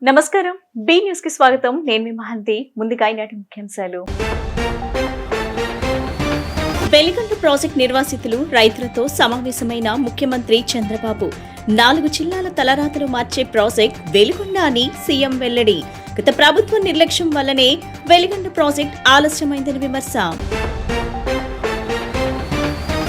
నమస్కారం. B news కి స్వాగతం. నేను మీ మహంతి. ముందుగా ఈనాటి ముఖ్యాంశాలు. వెలిగండ ప్రాజెక్టు నిర్వాసితులు రైతులతో సమావేశమైన ముఖ్యమంత్రి చంద్రబాబు 4 జిల్లాల తలరాతలు మార్చే ప్రాజెక్ట్ వెలిగొండ అని సీఎం వెల్లడి. గత ప్రభుత్వ నిర్లక్ష్యం వల్లనే వెలిగండ ప్రాజెక్ట్ ఆలస్యమైందని విమర్శ.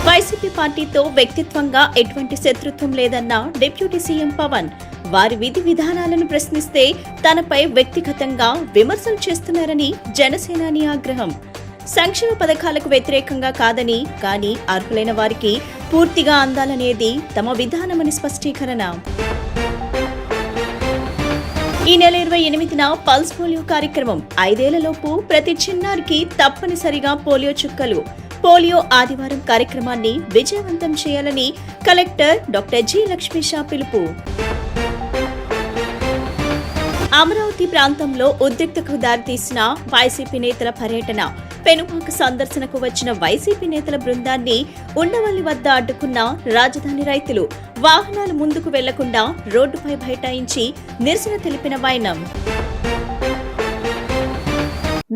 వైసీపీ పార్టీతో వ్యక్తిత్వంగా ఎటువంటి శత్రుత్వం లేదన్న డిప్యూటీ సీఎం పవన్. వారి విధి విధానాలను ప్రశ్నిస్తే తనపై వ్యక్తిగతంగా విమర్శలు చేస్తున్నారని జనసేనాని ఆగ్రహం. సంక్షేమ పథకాలకు వ్యతిరేకంగా కాదని, కానీ అర్హులైన వారికి పూర్తిగా అందాలనేది తమ విధానమని స్పష్టీకరణ. ఈ నెల 28న పల్స్ పోలియో కార్యక్రమం. 5 ఏళ్లలోపు ప్రతి చిన్నారికి తప్పనిసరిగా పోలియో చుక్కలు. పోలియో ఆదివారం కార్యక్రమాన్ని విజయవంతం చేయాలని కలెక్టర్ డాక్టర్ జి లక్ష్మీషా పిలుపు. అమరావతి ప్రాంతంలో ఉద్రిక్తతకు దారితీసిన వైసీపీ నేతల పర్యటన. పెనుమాక సందర్శనకు వచ్చిన వైసీపీ నేతల బృందాన్ని ఉండవల్లి వద్ద అడ్డుకున్న రాజధాని రైతులు. వాహనాలు ముందుకు వెళ్లకుండా రోడ్డుపై బైఠాయించి నిరసన తెలిపిన వైనం.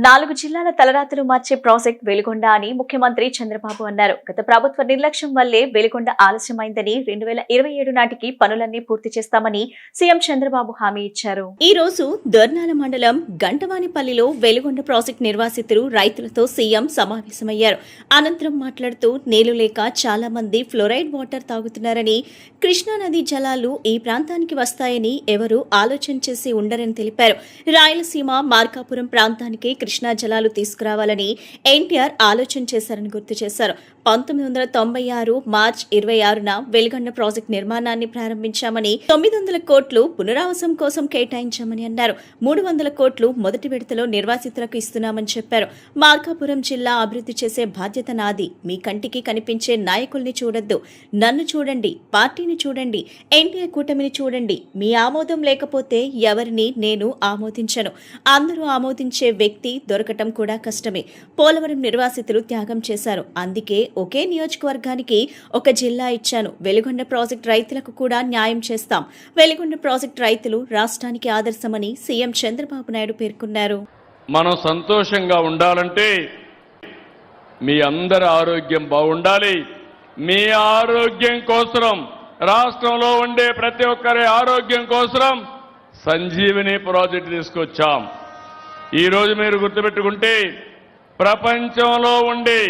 4 జిల్లాల తలరాతలు మార్చే ప్రాజెక్ట్ వెలిగొండ అని ముఖ్యమంత్రి చంద్రబాబు అన్నారు. గత ప్రభుత్వ నిర్లక్ష్యం వల్లే వెలిగొండ ఆలస్యమైందని 2027 నాటికి పనులన్నీ పూర్తి చేస్తామని సీఎం చంద్రబాబు హామీ ఇచ్చారు. ఈ రోజు దొర్నాల మండలం గంటవానిపల్లిలో వెలిగొండ ప్రాజెక్టు నిర్వాసితులు రైతులతో సీఎం సమావేశమయ్యారు. అనంతరం మాట్లాడుతూ నీళ్లు లేక చాలా మంది ఫ్లోరైడ్ వాటర్ తాగుతున్నారని, కృష్ణానది జలాలు ఈ ప్రాంతానికి వస్తాయని ఎవరూ ఆలోచన చేసి ఉండరని తెలిపారు. రాయలసీమ మార్కాపురం ప్రాంతానికి కృష్ణా జలాలు తీసుకురావాలని ఎన్టీఆర్ ఆలోచన చేశారని గుర్తు చేశారు. 1996 మార్చి 26న వెలిగొండ ప్రాజెక్టు నిర్మాణాన్ని ప్రారంభించామని, 900 కోట్లు పునరావాసం కోసం కేటాయించామని అన్నారు. 300 కోట్లు మొదటి విడతలో నిర్వాసితులకు ఇస్తున్నామని చెప్పారు. మార్కాపురం జిల్లా అభివృద్ధి చేసే బాధ్యత నాది. మీ కంటికి కనిపించే నాయకుల్ని చూడొద్దు, నన్ను చూడండి, పార్టీని చూడండి, ఎన్టీఆర్ కూటమిని చూడండి. మీ ఆమోదం లేకపోతే ఎవరిని నేను ఆమోదించను. అందరూ ఆమోదించే వ్యక్తి దొరకటం కూడా కష్టమే. పోలవరం నిర్వాసితులు త్యాగం చేశారు. అందుకే ఒకే నియోజకవర్గానికి ఒక జిల్లా ఇచ్చాను. వెలిగొండ ప్రాజెక్టు రైతులకు కూడా న్యాయం చేస్తాం. వెలిగొండ ప్రాజెక్టు రైతులు రాష్ట్రానికి ఆదర్శమని సీఎం చంద్రబాబు నాయుడు పేర్కొన్నారు. మనం సంతోషంగా ఉండాలంటే మీ అందరి ఆరోగ్యం బాగుండాలి. మీ ఆరోగ్యం కోసం, రాష్ట్రంలో ఉండే ప్రతి ఒక్కరి ఆరోగ్యం కోసం సంజీవిని ప్రాజెక్టు తీసుకొచ్చాం. ఈరోజు మీరు గుర్తుపెట్టుకుంటే ప్రపంచంలో ఉండే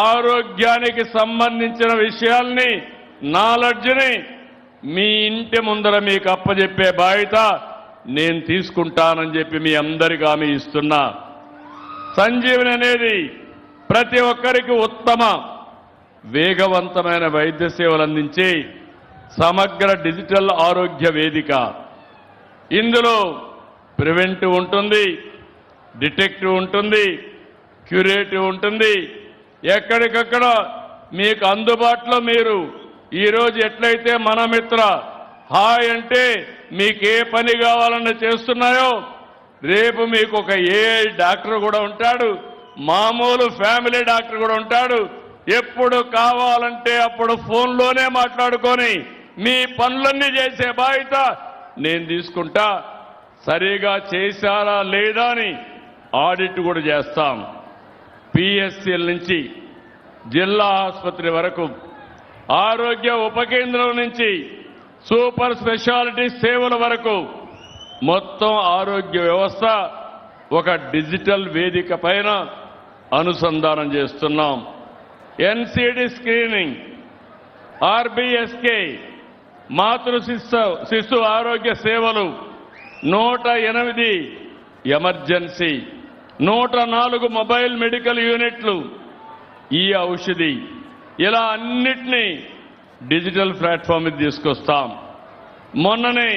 ఆరోగ్యానికి సంబంధించిన విషయాల్ని, నాలెడ్జ్ని మీ ఇంటి ముందర మీకు అప్పజెప్పే బాధ్యత నేను తీసుకుంటానని చెప్పి మీ అందరికీ హామీ ఇస్తున్నా. సంజీవని అనేది ప్రతి ఒక్కరికి ఉత్తమ, వేగవంతమైన వైద్య సేవలు అందించే సమగ్ర డిజిటల్ ఆరోగ్య వేదిక. ఇందులో ప్రివెంటివ్ ఉంటుంది, డిటెక్టివ్ ఉంటుంది, క్యూరేటివ్ ఉంటుంది. ఎక్కడికక్కడ మీకు అందుబాటులో మీరు ఈరోజు ఎట్లయితే మన మిత్ర హాయ్ అంటే మీకు ఏ పని కావాలన్నా చేస్తున్నాయో, రేపు మీకు ఒక ఏఐ డాక్టర్ కూడా ఉంటాడు, మామూలు ఫ్యామిలీ డాక్టర్ కూడా ఉంటాడు. ఎప్పుడు కావాలంటే అప్పుడు ఫోన్లోనే మాట్లాడుకొని మీ పనులన్నీ చేసే బాధ్యత నేను తీసుకుంటా. సరిగా చేశారా లేదా అని ఆడిట్ కూడా చేస్తాం. పిఎస్సిల నుంచి జిల్లా ఆసుపత్రి వరకు, ఆరోగ్య ఉప కేంద్రం నుంచి సూపర్ స్పెషాలిటీ సేవల వరకు మొత్తం ఆరోగ్య వ్యవస్థ ఒక డిజిటల్ వేదిక పైన అనుసంధానం చేస్తున్నాం. ఎన్సిడి స్క్రీనింగ్, ఆర్బిఎస్కే, మాతృ శిశు ఆరోగ్య సేవలు, 108 ఎమర్జెన్సీ, 104 మొబైల్ మెడికల్ యూనిట్లు, ఈ ఔషధి, ఇలా అన్నిటినీ డిజిటల్ ప్లాట్ఫామ్ మీద తీసుకొస్తాం. మొన్ననే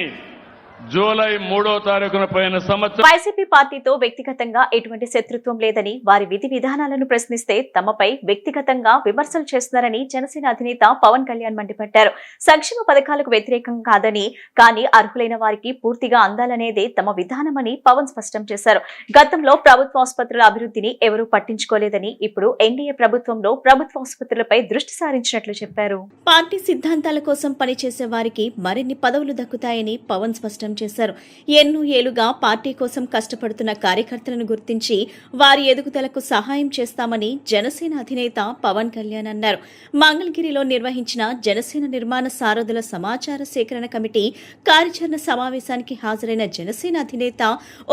జూలై 3వ తారీఖున పోయిన సంవత్సరం వైసీపీ పార్టీతో వ్యక్తిగతంగా ఎటువంటి శత్రుత్వం లేదని, వారి విధి విధానాలను ప్రశ్నిస్తే తమపై వ్యక్తిగతంగా విమర్శలు చేస్తున్నారని జనసేన అధినేత పవన్ కళ్యాణ్ మండిపడ్డారు. సంక్షేమ పథకాలకు వ్యతిరేకం కాదని, కానీ అర్హులైన వారికి పూర్తిగా అందాలనేదే తమ విధానమని పవన్ స్పష్టం చేశారు. గతంలో ప్రభుత్వ ఆసుపత్రుల అభివృద్ధిని ఎవరూ పట్టించుకోలేదని, ఇప్పుడు ఎన్డీఏ ప్రభుత్వంలో ప్రభుత్వ ఆసుపత్రులపై దృష్టి సారించినట్లు చెప్పారు. పార్టీ సిద్ధాంతాల కోసం పనిచేసే వారికి మరిన్ని పదవులు దక్కుతాయని పవన్ స్పష్టం స్పష్టం చేశారు. ఎన్నో ఏళ్లుగా పార్టీ కోసం కష్టపడుతున్న కార్యకర్తలను గుర్తించి వారి ఎదుగుదలకు సహాయం చేస్తామని జనసేన అధినేత పవన్ కళ్యాణ్ అన్నారు. మంగళగిరిలో నిర్వహించిన జనసేన నిర్మాణ సారథుల సమాచార సేకరణ కమిటీ కార్యాచరణ సమావేశానికి హాజరైన జనసేన అధినేత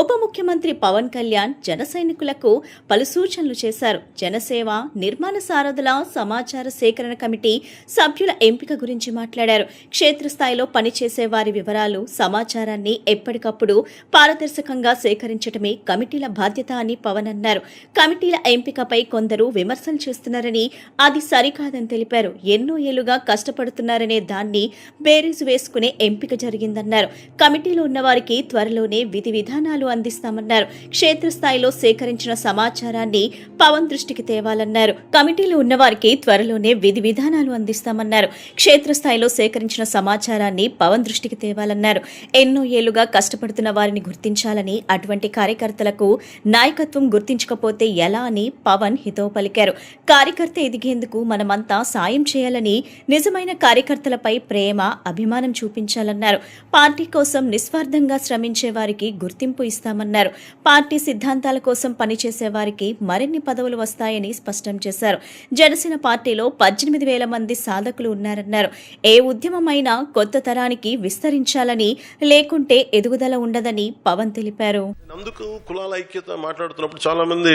ఉప ముఖ్యమంత్రి పవన్ కళ్యాణ్ జన సైనికులకు పలు సూచనలు చేశారు. జనసేవ నిర్మాణ సారథుల సమాచార సేకరణ కమిటీ సభ్యుల ఎంపిక గురించి మాట్లాడారు. క్షేత్రస్థాయిలో పనిచేసే వారి వివరాలు, సమాచారాన్ని ఎప్పటికప్పుడు పారదర్శకంగా సేకరించడమే కమిటీల బాధ్యత అని పవన్ అన్నారు. కమిటీల ఎంపికపై కొందరు విమర్శలు చేస్తున్నారని, అది సరికాదని తెలిపారు. ఎన్నో ఏళ్లుగా కష్టపడుతున్నారనే దాన్ని బేరీజు వేసుకునే ఎంపిక జరిగిందన్నారు. కమిటీలో ఉన్న వారికి త్వరలోనే విధి విధానాలు అందిస్తామన్నారు. క్షేత్రస్థాయిలో సేకరించిన సమాచారాన్ని పవన్ దృష్టికి తేవాలన్నారు. కమిటీలో ఉన్నవారికి త్వరలోనే విధి విధానాలు అందిస్తామన్నారు. క్షేత్రస్థాయిలో సేకరించిన సమాచారాన్ని పవన్ దృష్టికి తేవాలన్నారు. ఎన్నో ఏళ్లుగా కష్టపడుతున్న వారిని గుర్తించాలని, అటువంటి కార్యకర్తలకు నాయకత్వం గుర్తించకపోతే ఎలా అని పవన్ హితవు పలికారు. కార్యకర్త ఎదిగేందుకు మనమంతా సాయం చేయాలని, నిజమైన కార్యకర్తలపై ప్రేమ, అభిమానం చూపించాలన్నారు. పార్టీ కోసం నిస్వార్థంగా శ్రమించే వారికి గుర్తింపు ఇస్తామన్నారు. పార్టీ సిద్ధాంతాల కోసం పనిచేసే వారికి మరిన్ని పదవులు వస్తాయని స్పష్టం చేశారు. జనసేన పార్టీలో 18,000 మంది సాధకులు ఉన్నారన్నారు. ఏ ఉద్యమమైనా కొత్త తరానికి విస్తరించాలని, లేకుంటే ఎదుగుదల ఉండదని పవన్ తెలిపారు. అందుకు కులాల ఐక్యత మాట్లాడుతున్నప్పుడు చాలా మంది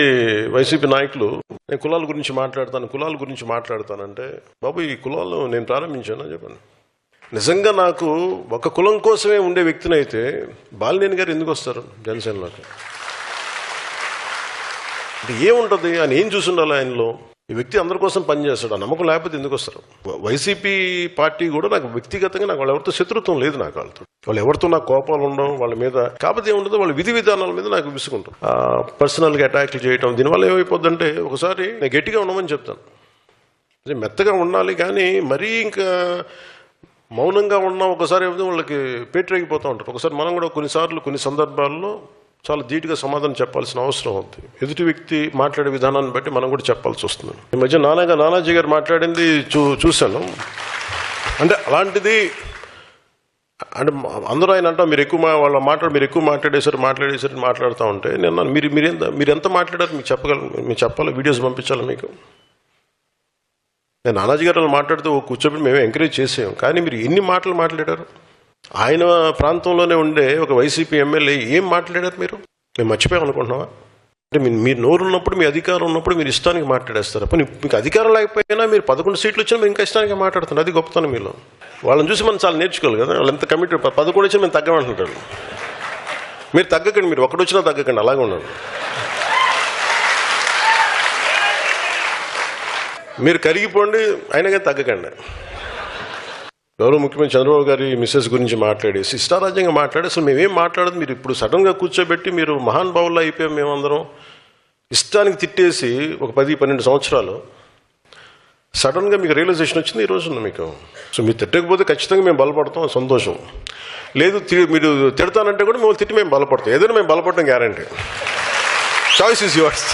వైసీపీ నాయకులు నేను కులాల గురించి మాట్లాడతానంటే, బాబు ఈ కులాలు నేను ప్రారంభించాను చెప్పండి. నిజంగా నాకు ఒక కులం కోసమే ఉండే వ్యక్తిని అయితే బాలినేని గారు ఎందుకు వస్తారు జనసేనలోకి? అంటే ఏముంటుంది, ఆయన ఏం చూసి ఉండాలి ఆయనలో? ఈ వ్యక్తి అందరి కోసం పనిచేస్తాడు, ఆ నమ్మకం లేకపోతే ఎందుకు వస్తారు? వైసీపీ పార్టీ కూడా నాకు వ్యక్తిగతంగా నాకు వాళ్ళు ఎవరితో శత్రుత్వం లేదు. నాకు వాళ్ళు ఎవరితో నాకు కోపాలు ఉండవు వాళ్ళ మీద. కాకపోతే ఏముంటుందో వాళ్ళ విధి విధానాల మీద నాకు విసుకుంటాం. పర్సనల్గా అటాక్లు చేయటం, దీనివల్ల ఏమైపోద్దంటే ఒకసారి నేను గట్టిగా ఉండమని చెప్తాను, మెత్తగా ఉండాలి, కానీ మరీ ఇంకా మౌనంగా ఉన్నా ఒకసారి ఏమిటో వాళ్ళకి పేటరేగిపోతూ ఉంటారు. ఒకసారి మనం కూడా కొన్ని సందర్భాల్లో చాలా ధీటుగా సమాధానం చెప్పాల్సిన అవసరం ఉంది. ఎదుటి వ్యక్తి మాట్లాడే విధానాన్ని బట్టి మనం కూడా చెప్పాల్సి వస్తుంది. ఈ మధ్య నానాజీ గారు మాట్లాడింది చూశాను. అంటే అలాంటిది అంటే అందరూ ఆయన అంటారు మీరు ఎక్కువ మాట్లాడేసరి మాట్లాడుతూ ఉంటే నేను మీరు ఎంత మాట్లాడారు మీకు చెప్పాలి, వీడియోస్ పంపించాలి మీకు. నేను నానాజీ గారు మాట్లాడుతూ కూర్చోబెట్టి మేము ఎంకరేజ్ చేసాం, కానీ మీరు ఎన్ని మాటలు మాట్లాడారు? ఆయన ప్రాంతంలోనే ఉండే ఒక వైసీపీ ఎమ్మెల్యే ఏం మాట్లాడారు మీరు? మేము మర్చిపోయాం అనుకుంటున్నావా? అంటే మీరు నోరు ఉన్నప్పుడు, మీ అధికారం ఉన్నప్పుడు మీరు ఇష్టానికి మాట్లాడేస్తారు. అప్పుడు మీకు అధికారం లేకపోయినా మీరు 11 సీట్లు వచ్చినా మీరు ఇంకా ఇష్టానికి మాట్లాడుతున్నారు. అది గొప్పతనం మీలో. వాళ్ళని చూసి మనం చాలా నేర్చుకోవాలి కదా. వాళ్ళు ఎంత కమిటీ 11 వచ్చినా మేము తగ్గమంటుంటారు. మీరు తగ్గకండి, మీరు ఒకటి వచ్చినా తగ్గకండి, అలాగే ఉన్నాడు. మీరు కరిగిపోండి, అయినా కానీ తగ్గకండి. గౌరవ ముఖ్యమంత్రి చంద్రబాబు గారి మిస్సెస్ గురించి మాట్లాడేసి ఇష్టారాజ్యంగా మాట్లాడి అసలు మేమేం మాట్లాడదు, మీరు ఇప్పుడు సడన్గా కూర్చోబెట్టి మీరు మహానుభావుల్లో అయిపోయాం మేమందరం ఇష్టానికి తిట్టేసి ఒక 10-12 సంవత్సరాలు సడన్గా మీకు రియలైజేషన్ వచ్చింది ఈ రోజున మీకు. సో మీరు తిట్టకపోతే ఖచ్చితంగా మేము బలపడతాం, సంతోషం. లేదు మీరు తిడతానంటే కూడా మేము తిట్టి మేము బలపడతాం. ఏదైనా మేము బలపడటం guarantee. Choice is yours.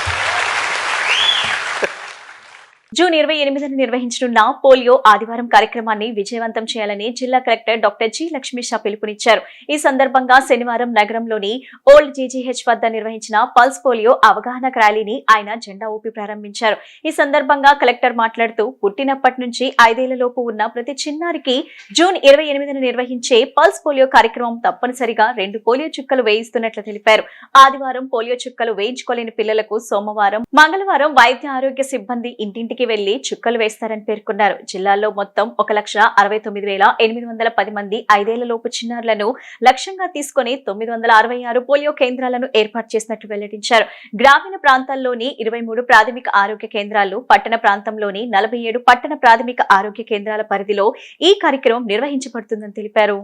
June 28న నిర్వహించనున్న పోలియో ఆదివారం కార్యక్రమాన్ని విజయవంతం చేయాలని జిల్లా కలెక్టర్ డాక్టర్ జి లక్ష్మీషా పిలుపునిచ్చారు. ఈ సందర్భంగా శనివారం నగరంలోని ఓల్డ్ జీజీహెచ్ వద్ద నిర్వహించిన పల్స్ పోలియో అవగాహన ర్యాలీని ఆయన జెండా ఊపి ప్రారంభించారు. ఈ సందర్భంగా కలెక్టర్ మాట్లాడుతూ పుట్టినప్పటి నుంచి 5 ఏళ్లలోపు ఉన్న ప్రతి చిన్నారికి జూన్ 28న నిర్వహించే పల్స్ పోలియో కార్యక్రమం తప్పనిసరిగా 2 పోలియో చుక్కలు వేయిస్తున్నట్లు తెలిపారు. ఆదివారం పోలియో చుక్కలు వేయించుకోలేని పిల్లలకు సోమవారం, మంగళవారం వైద్య ఆరోగ్య సిబ్బంది ఇంటింటికి వెళ్లి చుక్కలు వేస్తారని పేర్కొన్నారు. జిల్లాలో మొత్తం 1,69,810 మంది 5 ఏళ్లలోపు చిన్నారులను లక్ష్యంగా తీసుకుని 966 పోలియో కేంద్రాలను ఏర్పాటు చేసినట్లు వెల్లడించారు. గ్రామీణ ప్రాంతాల్లోని 23 ప్రాథమిక ఆరోగ్య కేంద్రాలు, పట్టణ ప్రాంతంలోని 47 పట్టణ ప్రాథమిక ఆరోగ్య కేంద్రాల పరిధిలో ఈ కార్యక్రమం నిర్వహించబడుతుందని తెలిపారు.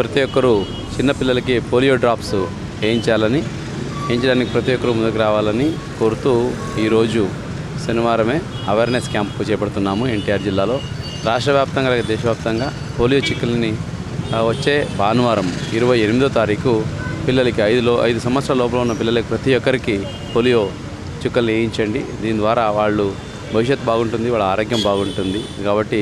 ప్రతి ఒక్కరూ చిన్నపిల్లలకి పోలియో డ్రాప్స్ వేయించడానికి ప్రతి ఒక్కరూ ముందుకు రావాలని కోరుతూ ఈరోజు శనివారమే అవేర్నెస్ క్యాంపు చేపడుతున్నాము. ఎన్టీఆర్ జిల్లాలో రాష్ట్ర వ్యాప్తంగా అలాగే దేశవ్యాప్తంగా పోలియో చుక్కలని వచ్చే భానువారం 28వ తారీఖు పిల్లలకి 5 సంవత్సరాల లోపల ఉన్న పిల్లలకి ప్రతి ఒక్కరికి పోలియో చుక్కలు వేయించండి. దీని ద్వారా వాళ్ళు భవిష్యత్తు బాగుంటుంది, వాళ్ళ ఆరోగ్యం బాగుంటుంది. కాబట్టి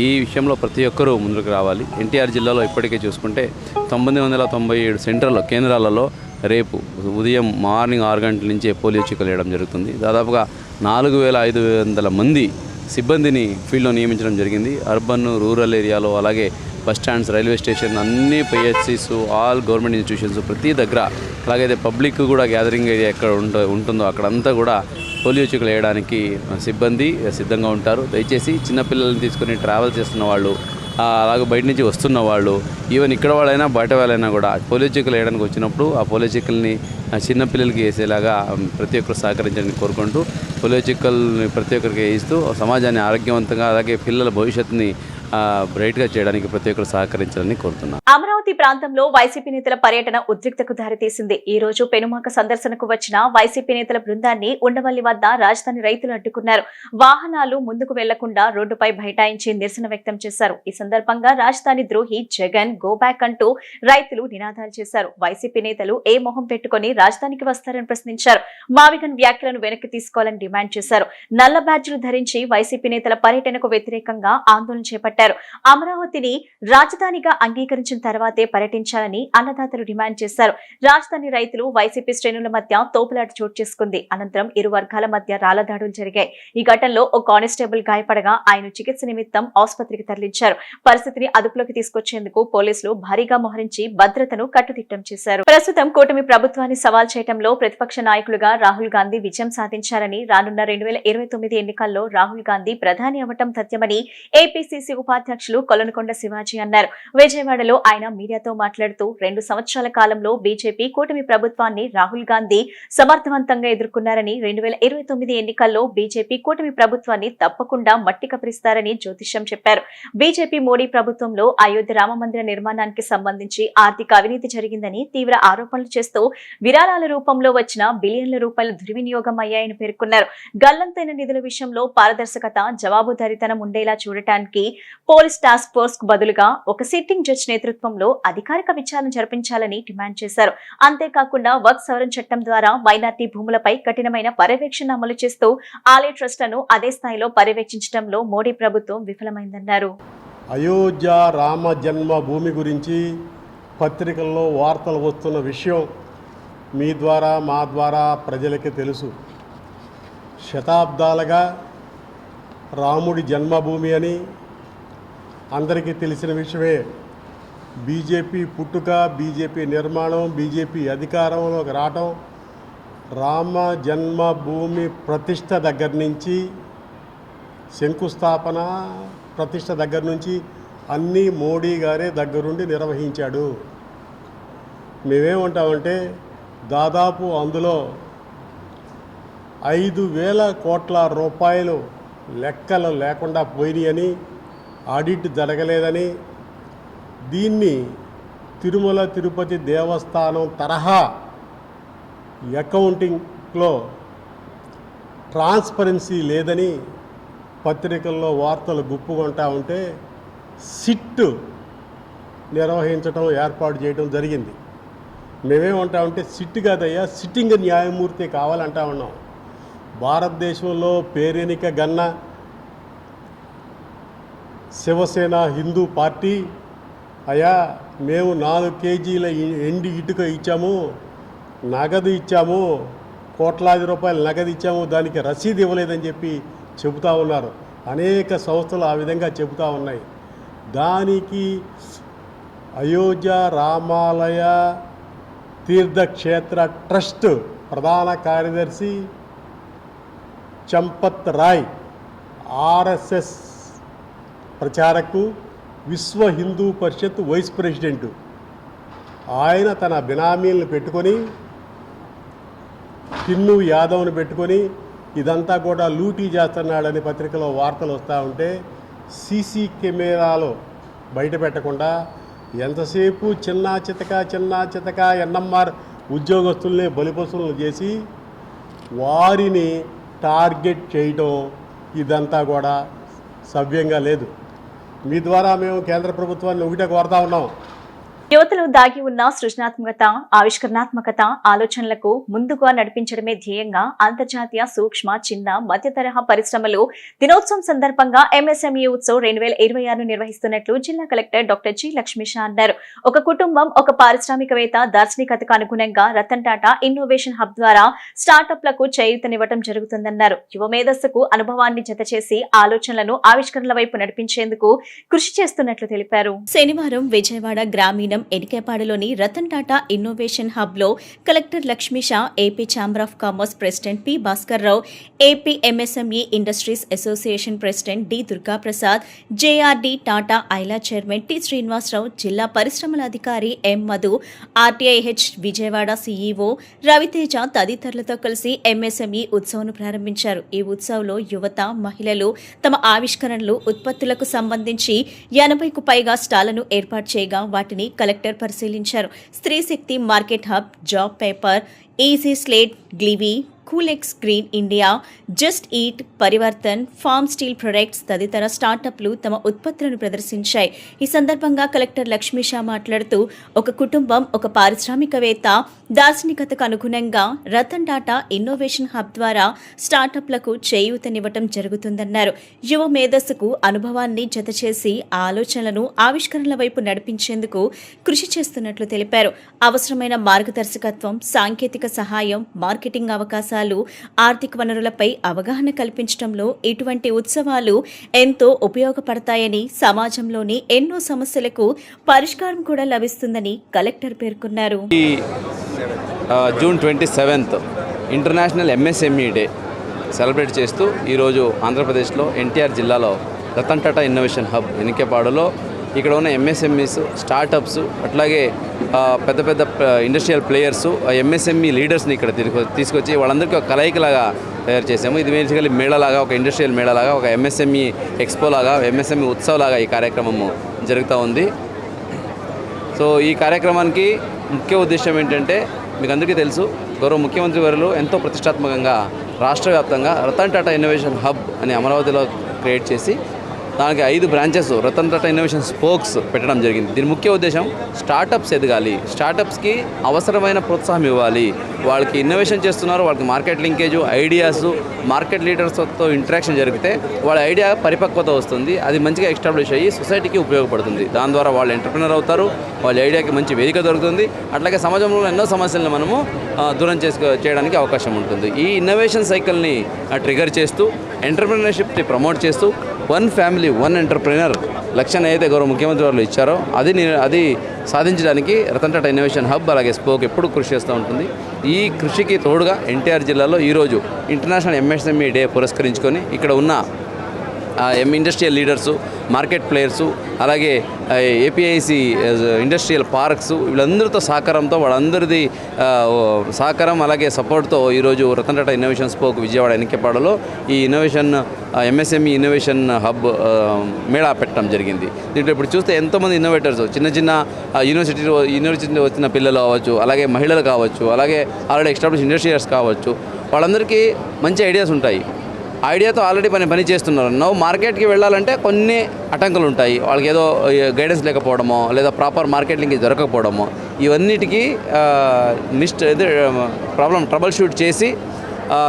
ఈ విషయంలో ప్రతి ఒక్కరూ ముందుకు రావాలి. ఎన్టీఆర్ జిల్లాలో ఇప్పటికే చూసుకుంటే 997 సెంటర్లో కేంద్రాలలో రేపు ఉదయం మార్నింగ్ 6 గంటల నుంచే పోలియో చుక్కలు వేయడం జరుగుతుంది. దాదాపుగా 4500 మంది సిబ్బందిని ఫీల్డ్లో నియమించడం జరిగింది. అర్బన్, రూరల్ ఏరియాలో, అలాగే బస్ స్టాండ్స్, రైల్వే స్టేషన్, అన్ని పిహెచ్సిస్, ఆల్ గవర్నమెంట్ ఇన్స్టిట్యూషన్స్ ప్రతి దగ్గర, అలాగైతే పబ్లిక్ కూడా గ్యాదరింగ్ ఏరియా ఎక్కడ ఉంటుందో అక్కడంతా కూడా పోలియో చుక్కలు వేయడానికి సిబ్బంది సిద్ధంగా ఉంటారు. దయచేసి చిన్నపిల్లల్ని తీసుకుని ట్రావెల్ చేస్తున్న వాళ్ళు, అలాగే బయట నుంచి వస్తున్న వాళ్ళు, ఈవెన్ ఇక్కడ వాళ్ళైనా బయట వాళ్ళైనా కూడా పోలియో చుక్కలు వేయడానికి వచ్చినప్పుడు ఆ పోలియో చుక్కల్ని చిన్నపిల్లలకి వేసేలాగా ప్రతి ఒక్కరు సహకరించాలని కోరుకుంటూ, పోలియో చుక్కల్ని ప్రతి ఒక్కరికి వేయిస్తూ సమాజాన్ని ఆరోగ్యవంతంగా, అలాగే పిల్లల భవిష్యత్తుని బ్రైట్గా చేయడానికి ప్రతి ఒక్కరు సహకరించాలని కోరుతున్నాను. అమరావతి ప్రాంతంలో వైసీపీ నేతల పర్యటన ఉద్రిక్తకు దారితీసింది. ఈ రోజు పెనుమాక సందర్శనకు వచ్చిన వైసీపీ నేతల బృందాన్ని ఉండవల్లి వద్ద రాజధాని రైతులు అడ్డుకున్నారు. వాహనాలు ముందుకు వెళ్లకుండా రోడ్డుపై బైఠాయించి నిరసన వ్యక్తం చేశారు. ఈ సందర్భంగా రాజధాని ద్రోహి జగన్ గో బ్యాక్ అంటూ రైతులు నినాదాలు చేశారు. వైసీపీ నేతలు ఏ మొహం పెట్టుకుని రాజధానికి వస్తారని ప్రశ్నించారు. మావిగన్ వ్యాఖ్యలను వెనక్కి తీసుకోవాలని డిమాండ్ చేశారు. నల్ల బ్యాడ్జీలు ధరించి వైసీపీ నేతల పర్యటనకు వ్యతిరేకంగా ఆందోళన చేపట్టారు. అమరావతిని రాజధానిగా అంగీకరించిన తర్వాతే పర్యటించాలని అన్నదాతలు డిమాండ్ చేశారు. రాజధాని రైతులు వైసీపీ శ్రేణుల మధ్య తోపులాట చోటు చేసుకుంది. అనంతరం ఇరు వర్గాల మధ్య రాళ్లదాడులు జరిగాయి. ఈ ఘటనలో ఓ కానిస్టేబుల్ గాయపడగా ఆయన చికిత్స నిమిత్తం ఆసుపత్రికి తరలించారు. పరిస్థితిని అదుపులోకి తీసుకొచ్చేందుకు పోలీసులు భారీగా మోహరించి భద్రతను కట్టుదిట్టం చేశారు. ప్రస్తుతం కూటమి ప్రభుత్వాన్ని సవాల్ చేయడంలో ప్రతిపక్ష నాయకులుగా రాహుల్ గాంధీ విజయం సాధించారని, రానున్న 2029 ఎన్నికల్లో రాహుల్ గాంధీ ప్రధాని అవ్వటం తథ్యమని ఏపీసీసీ ఉపాధ్యక్షులు కొలనుకొండ శివాజీ అన్నారు. విజయవాడలో ఆయన మీడియాతో మాట్లాడుతూ 2 సంవత్సరాల కాలంలో బీజేపీ కూటమి ప్రభుత్వాన్ని రాహుల్ గాంధీ సమర్థవంతంగా ఎదుర్కొన్నారని, 2029 ఎన్నికల్లో బీజేపీ కూటమి ప్రభుత్వాన్ని తప్పకుండా మట్టి కపిస్తారని జ్యోతిష్యం చెప్పారు. బీజేపీ మోడీ ప్రభుత్వంలో అయోధ్య రామ మందిర నిర్మాణానికి సంబంధించి ఆర్థిక అవినీతి జరిగిందని తీవ్ర ఆరోపణలు చేస్తూ విరాళాల రూపంలో వచ్చిన బిలియన్ల రూపాయల దుర్వినియోగం అయ్యాయని పేర్కొన్నారు. గల్లంతైన నిధుల విషయంలో పారదర్శకత, జవాబుదారీతనం ఉండేలా చూడటానికి పోలీస్ టాస్క్ ఫోర్స్ కు బదులుగా ఒక సిట్టింగ్ జడ్జి నేతృత్వంలో అధికారిక విచారణ జరిపించాలని డిమాండ్ చేశారు. అంతేకాకుండా వక్ఫ్ సవరణ చట్టం ద్వారా మైనార్టీ భూములపై కఠినమైన పర్యవేక్షణ అమలు చేస్తూ ఆలయ ట్రస్టులను అదే స్థాయిలో పర్యవేక్షించడంలో మోడీ ప్రభుత్వం విఫలమైందన్నారు. అయోధ్య రామ జన్మ భూమి గురించి పత్రికల్లో వార్తలు వస్తున్న విషయం మీ ద్వారా మా ద్వారా ప్రజలకి తెలుసు. శతాబ్దాలుగా రాముడి జన్మభూమి అని అందరికీ తెలిసిన విషయమే. బీజేపీ పుట్టుక, బీజేపీ నిర్మాణం, బీజేపీ అధికారంలోకి రావటం, రామ జన్మభూమి ప్రతిష్ట దగ్గర నుంచి, శంకుస్థాపన ప్రతిష్ట దగ్గర నుంచి అన్నీ మోడీ గారే దగ్గరుండి నిర్వహించాడు. మేమేమంటామంటే దాదాపు అందులో 5,000 కోట్ల రూపాయలు లెక్కలు లేకుండా పోయినాయని, ఆడిట్ జరగలేదని, దీన్ని తిరుమల తిరుపతి దేవస్థానం తరహా అకౌంటింగ్లో ట్రాన్స్పరెన్సీ లేదని పత్రికల్లో వార్తలు గుప్పుకుంటా ఉంటే సిట్ నిర్వహించడం, ఏర్పాటు చేయడం జరిగింది. మేమేమంటామంటే సిట్ కాదయ్యా, సిట్టింగ్ న్యాయమూర్తి కావాలంటా ఉన్నాం. భారతదేశంలో పేరెనిక గన్న శివసేన హిందూ పార్టీ అయ్యా మేము 4 కేజీల ఎండి ఇటుక ఇచ్చాము, నగదు ఇచ్చాము, కోట్లాది రూపాయలు నగదు ఇచ్చాము, దానికి రసీదు ఇవ్వలేదని చెప్పి చెబుతూ ఉన్నారు. అనేక సంస్థలు ఆ విధంగా చెబుతూ ఉన్నాయి. దానికి అయోధ్య రామాలయ తీర్థక్షేత్ర ట్రస్ట్ ప్రధాన కార్యదర్శి చంపత్ రాయ్, ఆర్ఎస్ఎస్ ప్రచారకు, విశ్వ హిందూ పరిషత్ వైస్ ప్రెసిడెంటు, ఆయన తన బినామీలను పెట్టుకొని, టిన్ను యాదవ్ను పెట్టుకొని ఇదంతా కూడా లూటీ చేస్తున్నాడని పత్రికలో వార్తలు వస్తూ ఉంటే సీసీ కెమెరాలో బయట పెట్టకుండా ఎంతసేపు చిన్న చితక ఎన్ఎంఆర్ ఉద్యోగస్తుల్ని బలిపశులను చేసి వారిని టార్గెట్ చేయటం ఇదంతా కూడా సవ్యంగా లేదు. మీ ద్వారా మేము కేంద్ర ప్రభుత్వాన్ని ఒకటే కోరుతా ఉన్నాం. యువతలో దాగి ఉన్న సృజనాత్మకత, ఆవిష్కరణాత్మకత, ఆలోచనలకు ముందుగా నడిపించడమే ధ్యేయంగా అంతర్జాతీయ సూక్ష్మ, చిన్న, మధ్య తరహా పరిశ్రమలు దినోత్సవం సందర్భంగా ఎంఎస్ఎంఈ ఉత్సవ్ 2026 నిర్వహిస్తున్నట్లు జిల్లా కలెక్టర్ డాక్టర్ జి లక్ష్మీష అన్నారు. ఒక కుటుంబం, ఒక పారిశ్రామికవేత్త దార్శనికతకు అనుగుణంగా రతన్ టాటా ఇన్నోవేషన్ హబ్ ద్వారా స్టార్టప్లకు చేయూతనివ్వడం జరుగుతుందన్నారు. యువ మేధస్సుకు అనుభవాన్ని జతచేసి ఆలోచనలను ఆవిష్కరణల వైపు నడిపించేందుకు కృషి చేస్తున్నట్లు తెలిపారు. శనివారం విజయవాడ గ్రామీణం ఎనికేపాడులోని రతన్ టాటా ఇన్నోవేషన్ హబ్ లో collector Lakshmisha, AP chamber of commerce president P Bhaskar Rao, AP MSME industries association president D Durgaprasad, JRD Tata IALA chairman T Srinivasarao, జిల్లా పరిశ్రమల అధికారి M Madhu, RTIH Vijayawada CEO Raviteja తదితరులతో కలిసి ఎంఎస్ఎంఈ ఉత్సవ్ను ప్రారంభించారు. ఈ ఉత్సవ్లో యువత, మహిళలు తమ ఆవిష్కరణలు, ఉత్పత్తులకు సంబంధించి 80కు పైగా స్టాళ్లను ఏర్పాటు చేయగా వాటిని కలెక్టర్ పరిశీలించారు. Stree Shakti market hub, job paper, easy slate, గ్లివీ, coolex green India, just eat, Parivartan, farm steel products తదితర స్టార్టప్లు తమ ఉత్పత్తులను ప్రదర్శించాయి. ఈ సందర్భంగా కలెక్టర్ లక్ష్మీష మాట్లాడుతూ, ఒక కుటుంబం, ఒక పారిశ్రామికవేత్త దార్శనికతకు అనుగుణంగా రతన్ టాటా ఇన్నోవేషన్ హబ్ ద్వారా స్టార్టప్లకు చేయూతనివ్వటం జరుగుతుందన్నారు. యువ మేధస్సుకు అనుభవాన్ని జతచేసి ఆలోచనలను ఆవిష్కరణల వైపు నడిపించేందుకు కృషి చేస్తున్నట్లు తెలిపారు. అవసరమైన మార్గదర్శకత్వం, సాంకేతిక సహాయం, మార్కెటింగ్ అవకాశాలు, ఆర్థిక వనరులపై అవగాహన కల్పించడంలో ఇటువంటి ఉత్సవాలు ఎంతో ఉపయోగపడతాయని, సమాజంలోని ఎన్నో సమస్యలకు పరిష్కారం కూడా లభిస్తుందని కలెక్టర్ పేర్కొన్నారు. June 27 international MSME day celebrate చేస్తూ ఈరోజు ఆంధ్రప్రదేశ్లో ఎన్టీఆర్ జిల్లాలో రతన్ టాటా ఇన్నోవేషన్ హబ్ ఎనికేపాడులో ఇక్కడ ఉన్న ఎంఎస్ఎంఈస్, స్టార్టప్స్, అట్లాగే పెద్ద పెద్ద ఇండస్ట్రియల్ ప్లేయర్స్, ఎంఎస్ఎంఈ లీడర్స్ని ఇక్కడ తీసుకొచ్చి వాళ్ళందరికీ ఒక కలయికలాగా తయారు చేసాము. ఇది బేసికలీ మేళలాగా, ఒక ఇండస్ట్రియల్ మేళలాగా, ఒక ఎంఎస్ఎంఈ ఎక్స్పో లాగా, ఎంఎస్ఎంఈ ఉత్సవ్ లాగా ఈ కార్యక్రమము జరుగుతూ ఉంది. సో ఈ కార్యక్రమానికి ముఖ్య ఉద్దేశం ఏంటంటే, మీకు అందరికీ తెలుసు, గౌరవ ముఖ్యమంత్రి వర్యులు ఎంతో ప్రతిష్టాత్మకంగా రాష్ట్ర వ్యాప్తంగా రతన్ టాటా ఇన్నోవేషన్ హబ్ అని అమరావతిలో క్రియేట్ చేసి దానికి 5 branches Ratan Tata innovation spokes పెట్టడం జరిగింది. దీని ముఖ్య ఉద్దేశం స్టార్టప్స్ ఎదగాలి, స్టార్టప్స్కి అవసరమైన ప్రోత్సాహం ఇవ్వాలి. వాళ్ళకి ఇన్నోవేషన్ చేస్తున్నారు, వాళ్ళకి మార్కెట్ లింకేజు, ఐడియాస్, మార్కెట్ లీడర్స్తో ఇంటరాక్షన్ జరిగితే వాళ్ళ ఐడియా పరిపక్వత వస్తుంది. అది మంచిగా ఎస్టాబ్లిష్ అయ్యి సొసైటీకి ఉపయోగపడుతుంది. దాని ద్వారా వాళ్ళు ఎంటర్ప్రినర్ అవుతారు, వాళ్ళ ఐడియాకి మంచి వేదిక దొరుకుతుంది. అట్లాగే సమాజంలో ఎన్నో సమస్యలను మనము దూరం చేయడానికి అవకాశం ఉంటుంది. ఈ ఇన్నోవేషన్ సైకిల్ని ట్రిగర్ చేస్తూ, ఎంటర్ప్రినర్షిప్ని ప్రమోట్ చేస్తూ, వన్ ఫ్యామిలీ వన్ ఎంటర్ప్రినర్ లక్ష్యాన్ని అయితే గౌరవ ముఖ్యమంత్రి వాళ్ళు ఇచ్చారో అది సాధించడానికి రతన్ టాటా ఇన్నోవేషన్ హబ్ అలాగే స్పోక్ ఎప్పుడు కృషి చేస్తూ ఉంటుంది. ఈ కృషికి తోడుగా ఎన్టీఆర్ జిల్లాలో ఈరోజు ఇంటర్నేషనల్ ఎంఎస్ఎంఈ డే పురస్కరించుకొని ఇక్కడ ఉన్న ఇండస్ట్రియల్ లీడర్సు, మార్కెట్ ప్లేయర్సు, అలాగే ఏపీఐసి ఇండస్ట్రియల్ పార్క్స్, వీళ్ళందరితో సహకారంతో, వాళ్ళందరిది సహకారం అలాగే సపోర్ట్తో ఈరోజు రతన్ టాటా ఇన్నోవేషన్ స్పోక్ విజయవాడ ఎనికేపాడులో ఈ innovation MSME innovation hub Mela పెట్టడం జరిగింది. దీంట్లో ఇప్పుడు చూస్తే ఎంతోమంది ఇన్నోవేటర్స్, చిన్న చిన్న యూనివర్సిటీ వచ్చిన పిల్లలు కావచ్చు, అలాగే మహిళలు కావచ్చు, అలాగే ఆల్రెడీ ఎస్టాబ్లిష్ ఇండస్ట్రియల్స్ కావచ్చు, వాళ్ళందరికీ మంచి ఐడియాస్ ఉంటాయి. ఐడియాతో ఆల్రెడీ పని చేస్తున్నారు. నవ్వు మార్కెట్కి వెళ్ళాలంటే కొన్ని ఆటంకాలు ఉంటాయి. వాళ్ళకి ఏదో గైడెన్స్ లేకపోవడమో, లేదా ప్రాపర్ మార్కెటింగ్కి దొరకకపోవడమో, ఇవన్నిటికీ ట్రబుల్ షూట్ చేసి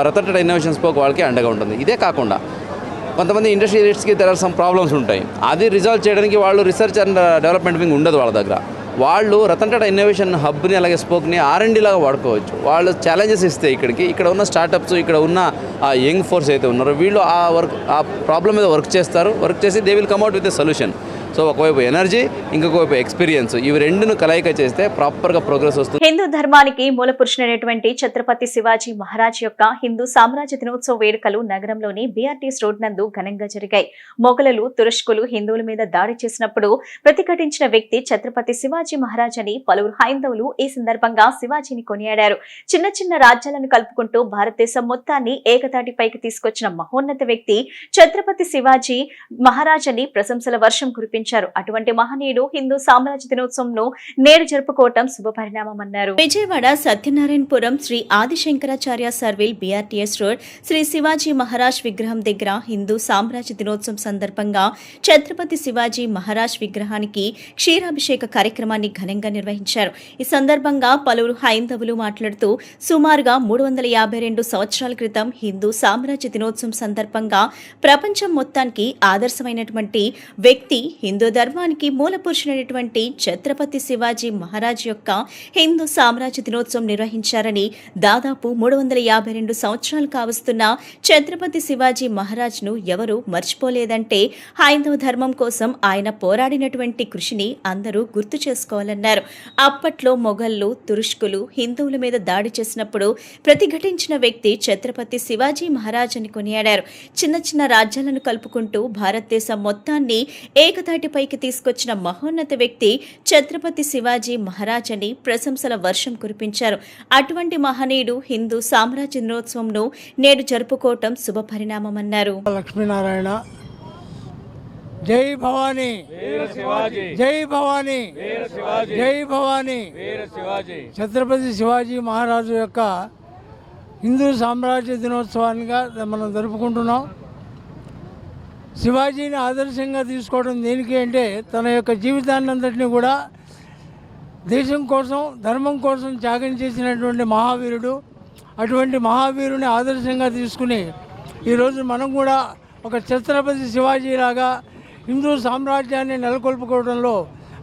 రతన్ టాటా ఇన్నోవేషన్ స్పోక్ వాళ్ళకి అండగా ఉంటుంది. ఇదే కాకుండా కొంతమంది ఇండస్ట్రియలిస్ట్కి there are some ప్రాబ్లమ్స్ ఉంటాయి. అది రిజాల్వ్ చేయడానికి వాళ్ళు రీసెర్చ్ అండ్ డెవలప్మెంట్ వింగ్ ఉండదు వాళ్ళ దగ్గర. వాళ్ళు రతన్ టాటా ఇన్నోవేషన్ హబ్ని అలాగే స్పోక్ని R&D లాగా వాడుకోవచ్చు. వాళ్ళు ఛాలెంజెస్ ఇస్తే ఇక్కడ ఉన్న స్టార్టప్స్, ఇక్కడ ఉన్న యంగ్ ఫోర్స్ అయితే ఉన్నారో వీళ్ళు ఆ ప్రాబ్లం మీద వర్క్ చేసి they will come up with a solution. So ఒకవైపు ఎనర్జీ, ఇంకొక వైపు ఎక్స్పీరియన్స్, ఇవి రెండును కలయిక చేస్తే ప్రాపర్గా ప్రోగ్రెస్ వస్తుంది. హిందూ ధర్మానికి మూల పురుషుడైనటువంటి ఛత్రపతి శివాజీ మహారాజ్ యొక్క హిందూ సామ్రాజ్య దినోత్సవ వేడుకలు నగరంలోని బీఆర్టీఎస్ రోడ్ నందు ఘనంగా జరిగాయి. మొఘలులు, తురుష్కులు హిందువుల మీద దాడి చేసినప్పుడు ప్రతిఘటించిన వ్యక్తి ఛత్రపతి శివాజీ మహారాజ్ అని పలువురు హైందవులు ఈ సందర్భంగా శివాజీని కొనియాడారు. చిన్న చిన్న రాజ్యాలను కలుపుకుంటూ భారతదేశం మొత్తాన్ని ఏకతాటిపైకి తీసుకొచ్చిన మహోన్నత వ్యక్తి ఛత్రపతి శివాజీ మహారాజ్ అని ప్రశంసల వర్షం కురిపించారు. జరిపించారు. అటువంటి మహనీయుడు హిందూ సామ్రాజ్య దినోత్సవంను నేడు జరుపుకోవటం శుభపరిణామమన్నారు. విజయవాడ సత్యనారాయణపురం శ్రీ ఆదిశంకరాచార్య సర్విల్ BRTS రోడ్ శ్రీ శివాజీ మహారాజ్ విగ్రహం దగ్గర హిందూ సామ్రాజ్య దినోత్సవం సందర్భంగా ఛత్రపతి శివాజీ మహారాజ్ విగ్రహానికి క్షీరాభిషేక కార్యక్రమాన్ని ఘనంగా నిర్వహించారు. ఈ సందర్భంగా పలువురు హైందవులు మాట్లాడుతూ సుమారుగా 352 సంవత్సరాల క్రితం హిందూ సామ్రాజ్య దినోత్సవం సందర్భంగా ప్రపంచం మొత్తానికి ఆదర్శమైనటువంటి వ్యక్తి, హిందూ ధర్మానికి మూలపురుషుడైనటువంటి ఛత్రపతి శివాజీ మహారాజ్ యొక్క హిందూ సామ్రాజ్య దినోత్సవం నిర్వహించారని, దాదాపు 352 సంవత్సరాలు కావస్తున్న ఛత్రపతి శివాజీ మహారాజ్ను ఎవరూ మర్చిపోలేదంటే హైందవ ధర్మం కోసం ఆయన పోరాడినటువంటి కృషిని అందరూ గుర్తు చేసుకోవాలన్నారు. అప్పట్లో మొఘళ్ళు, తురుష్కులు హిందువుల మీద దాడి చేసినప్పుడు ప్రతిఘటించిన వ్యక్తి ఛత్రపతి శివాజీ మహారాజ్ అని కొనియాడారు. చిన్న చిన్న రాజ్యాలను కలుపుకుంటూ భారతదేశం మొత్తాన్ని ఏకతాటిపైకి తీసుకొచ్చిన మహోన్నత వ్యక్తి ఛత్రపతి శివాజీ మహారాజ్ అని ప్రశంసల వర్షం కురిపించారు. అటువంటి మహనీయుడు హిందూ సామ్రాజ్య దినోత్సవంను నేడు జరుపుకోవటం శుభపరిణామమన్నారు. లక్ష్మీనారాయణ. జై భవానీ, జై భవానీ, జై భవానీ. ఛత్రపతి శివాజీ మహారాజు యొక్క హిందూ సామ్రాజ్య దినోత్సవాన్నిగా మనం జరుపుకుంటున్నాం. శివాజీని ఆదర్శంగా తీసుకోవడం దేనికి అంటే తన యొక్క జీవితాన్ని అంతటినీ కూడా దేశం కోసం, ధర్మం కోసం త్యాగం చేసినటువంటి మహావీరుడు. అటువంటి మహావీరుని ఆదర్శంగా తీసుకుని ఈరోజు మనం కూడా ఒక ఛత్రపతి శివాజీలాగా హిందూ సామ్రాజ్యాన్ని నెలకొల్పుకోవడంలో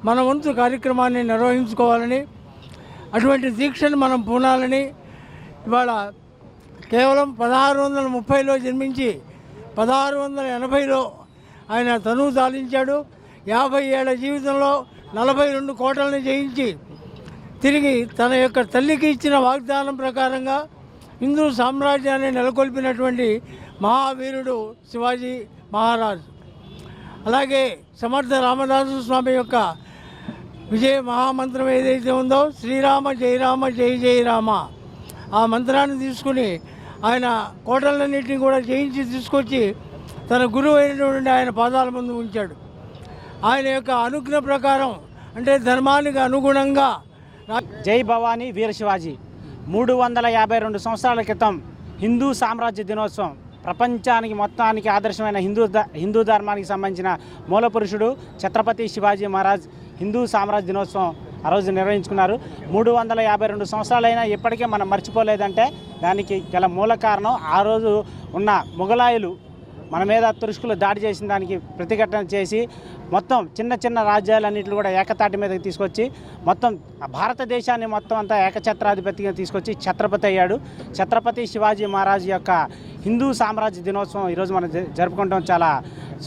మన వంతు కార్యక్రమాన్ని నిర్వహించుకోవాలని, అటువంటి దీక్షను మనం పూనాలని, ఇవాళ కేవలం 1630లో జన్మించి 1680లో ఆయన తనువు దాలించాడు. 50 ఏళ్ల జీవితంలో 42 కోటలను జయించి తిరిగి తన యొక్క తల్లికి ఇచ్చిన వాగ్దానం ప్రకారంగా హిందూ సామ్రాజ్యాన్ని నెలకొల్పినటువంటి మహావీరుడు శివాజీ మహారాజ్. అలాగే సమర్థ రామదాసు స్వామి యొక్క విజయ మహామంత్రం ఏదైతే ఉందో, శ్రీరామ జయ రామ జయ జయ రామ, ఆ మంత్రాన్ని తీసుకుని ఆయన కోటలన్నింటినీ కూడా జయించి తీసుకొచ్చి తన గురువు అయినటువంటి ఆయన పాదాల ముందు ఉంచాడు. ఆయన యొక్క అనుజ్ఞ ప్రకారం, అంటే ధర్మానికి అనుగుణంగా. జై భవానీ వీర శివాజీ. 352 సంవత్సరాల క్రితం హిందూ సామ్రాజ్య దినోత్సవం ప్రపంచానికి మొత్తానికి ఆదర్శమైన హిందూ ధర్మానికి సంబంధించిన మూలపురుషుడు ఛత్రపతి శివాజీ మహారాజ్ హిందూ సామ్రాజ్య దినోత్సవం ఆ రోజు నిర్వహించుకున్నారు. 352 సంవత్సరాలైనా ఇప్పటికే మనం మర్చిపోలేదంటే దానికి గల మూల కారణం ఆ రోజు ఉన్న మొఘలాయులు మన మీద తురుష్కులు దాడి చేసిన దానికి ప్రతిఘటన చేసి మొత్తం చిన్న చిన్న రాజ్యాలన్నింటినీ కూడా ఏకతాటి మీదకి తీసుకొచ్చి మొత్తం భారతదేశాన్ని మొత్తం అంతా ఏకఛత్రాధిపతిగా తీసుకొచ్చి ఛత్రపతి అయ్యాడు. ఛత్రపతి శివాజీ మహారాజ్ యొక్క హిందూ సామ్రాజ్య దినోత్సవం ఈరోజు మనం జరుపుకుంటాం, చాలా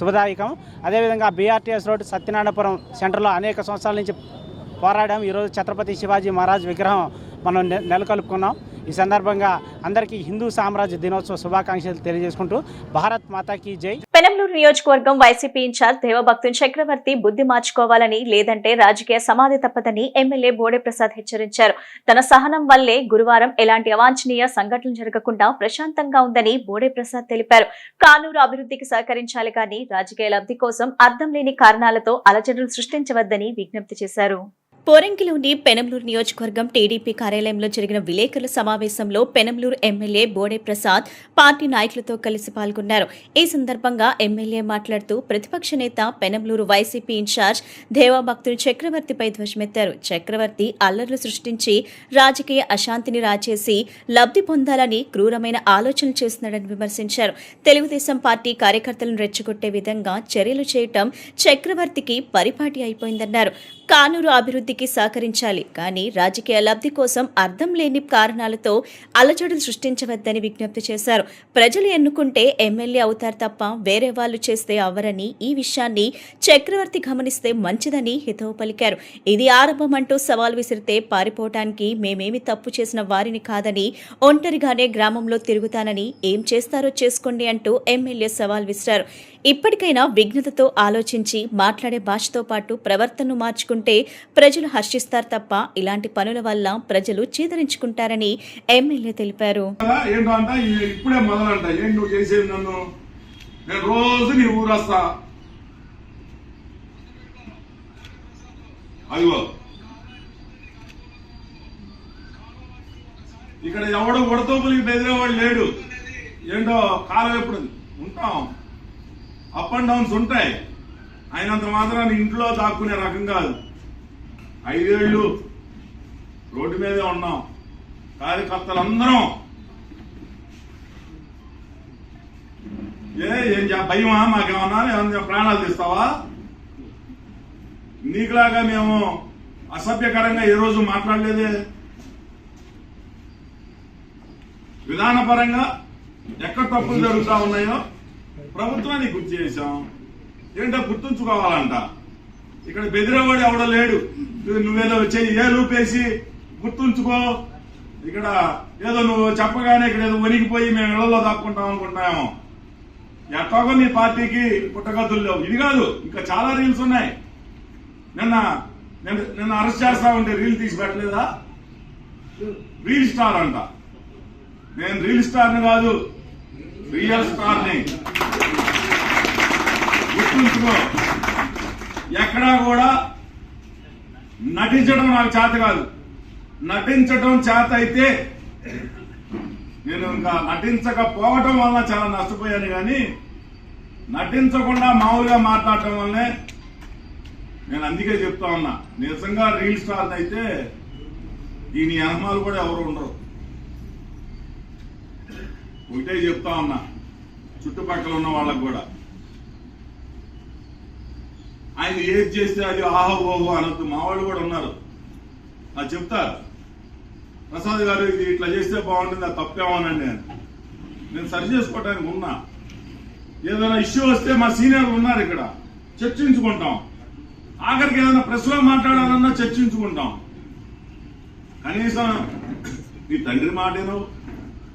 శుభదాయకం. అదేవిధంగా BRTS రోడ్ సత్యనారాయణపురం సెంటర్లో అనేక సంవత్సరాల నుంచి పోరాడాం. ఈరోజు ఛత్రపతి శివాజీ మహారాజ్ విగ్రహం మనం నెలకొల్పుకున్నాం. ఈ సందర్భంగా అందరికీ హిందూ సామ్రాజ్య దినోత్సవ శుభాకాంక్షలు తెలియజేసుకుంటూ భారత్ మాతాకి జై. పెనంలూరు నియోజకవర్గం వైసీపీ ఇన్ఛార్జ్ దేవభక్తుని చక్రవర్తి బుద్ధి మార్చుకోవాలని, లేదంటే రాజకీయ సమాధి తప్పదని ఎమ్మెల్యే బోడే ప్రసాద్ హెచ్చరించారు. తన సహనం వల్లే గురువారం ఎలాంటి అవాంఛనీయ సంఘటనలు జరగకుండా ప్రశాంతంగా ఉందని బోడే ప్రసాద్ తెలిపారు. కానూరు అభివృద్ధికి సహకరించాలి కానీ రాజకీయ లబ్ధి కోసం అర్థం లేని కారణాలతో అలజడులు సృష్టించవద్దని విజ్ఞప్తి చేశారు. పోరంకిలోని పెనంలూరు నియోజకవర్గం టీడీపీ కార్యాలయంలో జరిగిన విలేకరుల సమావేశంలో పెనంలూరు ఎమ్మెల్యే బోడే ప్రసాద్ పార్టీ నాయకులతో కలిసి పాల్గొన్నారు. ఈ సందర్భంగా ఎమ్మెల్యే మాట్లాడుతూ ప్రతిపక్ష నేత పెనంలూరు వైసీపీ ఇన్ఛార్జ్ దేవభక్తుని చక్రవర్తిపై ధ్వజమెత్తారు. చక్రవర్తి అల్లర్లు సృష్టించి రాజకీయ అశాంతిని రాచేసి లబ్ధి పొందాలని క్రూరమైన ఆలోచనలు చేస్తున్నాడని విమర్శించారు. తెలుగుదేశం పార్టీ కార్యకర్తలను రెచ్చగొట్టే విధంగా చర్యలు చేయటం చక్రవర్తికి పరిపాటి అయిపోయిందన్నారు. కానూరు అభివృద్ధికి సహకరించాలి కానీ రాజకీయ లబ్ధి కోసం అర్థం లేని కారణాలతో అలజడులు సృష్టించవద్దని విజ్ఞప్తి చేశారు. ప్రజలు ఎన్నుకుంటే ఎమ్మెల్యే అవుతారు తప్ప వేరే వాళ్లు చేస్తే అవ్వరని, ఈ విషయాన్ని చక్రవర్తి గమనిస్తే మంచిదని హితవు పలికారు. ఇది ఆరంభమంటూ సవాల్ విసిరితే పారిపోవటానికి మేమేమి తప్పు చేసిన వారిని కాదని, ఒంటరిగానే గ్రామంలో తిరుగుతానని, ఏం చేస్తారో చేసుకోండి అంటూ ఎమ్మెల్యే సవాల్ విసిరారు. ఇప్పటికైనా విఘ్నతతో ఆలోచించి మాట్లాడే భాషతో పాటు ప్రవర్తనను మార్చుకుంటే ప్రజలు హర్షిస్తారు తప్ప ఇలాంటి పనుల వల్ల ప్రజలు చీదరించుకుంటారని ఎమ్మెల్యే తెలిపారు. ఇప్పుడే మొదలంట ఏంటి నువ్వు చేసేది, నన్ను నేను రోజు నీ ఊరొస్తా, అదిగో ఇక్కడ ఎవడో ఉడతోపులకి బెదిరేవాడు లేడు. ఏంటో కాలం ఎప్పుడు ఉంటాం, అప్ అండ్ డౌన్స్ ఉంటాయి. అయినంత మాత్రాన్ని ఇంట్లో దాక్కునే రకం కాదు. 5 ఏళ్ళు రోడ్డు మీదే ఉన్నాం కార్యకర్తలందరం. ఏం భయమా మాకేమన్నా? ఏమన్నా ప్రాణాలు తీస్తావా? నీకులాగా మేము అసభ్యకరంగా ఏ రోజు మాట్లాడలేదే. విధానపరంగా ఎక్కడ తప్పులు జరుగుతా ఉన్నాయో ప్రభుత్వానికి గుర్తు చేశాం. ఏంటో గుర్తుంచుకోవాలంట. ఇక్కడ బెదిరేవాడు ఎవడో లేడు. నువ్వేదో ఏ రూపేసి గుర్తుంచుకో. ఇక్కడ ఏదో నువ్వు చెప్పగానే ఇక్కడ ఏదో వణికిపోయి మేము ఇళ్లలో దాక్కుంటాం అనుకుంటున్నాము. ఎట్లాగో నీ పార్టీకి పుట్టగతులు లేవు. ఇది కాదు, ఇంకా చాలా రీల్స్ ఉన్నాయి. నిన్న అరెస్ట్ చేస్తా ఉంటే రీల్ తీసి పెట్టలేదా? రీల్ స్టార్ అంట. నేను రీల్ స్టార్ని కాదు, రియల్ స్టార్ని. గుర్తుంచుకో. ఎక్కడా కూడా నటించడం నాకు చేత కాదు. నటించడం చేత అయితే నేను ఇంకా నటించకపోవటం వల్ల చాలా నష్టపోయాను. కానీ నటించకుండా మామూలుగా మాట్లాడటం వల్లనే నేను అందుకే చెప్తా ఉన్నా. నిజంగా రీల్ స్టార్ అయితే దీని అనుమానాలు కూడా ఎవరు ఉండరు. ఒకటే చెప్తా ఉన్నా చుట్టుపక్కల ఉన్న వాళ్ళకు కూడా, ఆయన ఏది చేస్తే అది ఆహో ఓహో అనొద్దు. మా వాళ్ళు కూడా ఉన్నారు, అది చెప్తారు. ప్రసాద్ గారు ఇది ఇట్లా చేస్తే బాగుంటుంది, అది తప్పేమోనండి. నేను సరి చేసుకోవడానికి ఉన్నా. ఏదైనా ఇష్యూ వస్తే మా సీనియర్లు ఉన్నారు ఇక్కడ, చర్చించుకుంటాం. ఆఖరికి ఏదైనా ప్రెస్ లో మాట్లాడాలన్నా చర్చించుకుంటాం. కనీసం నీ తండ్రి మాటేనో,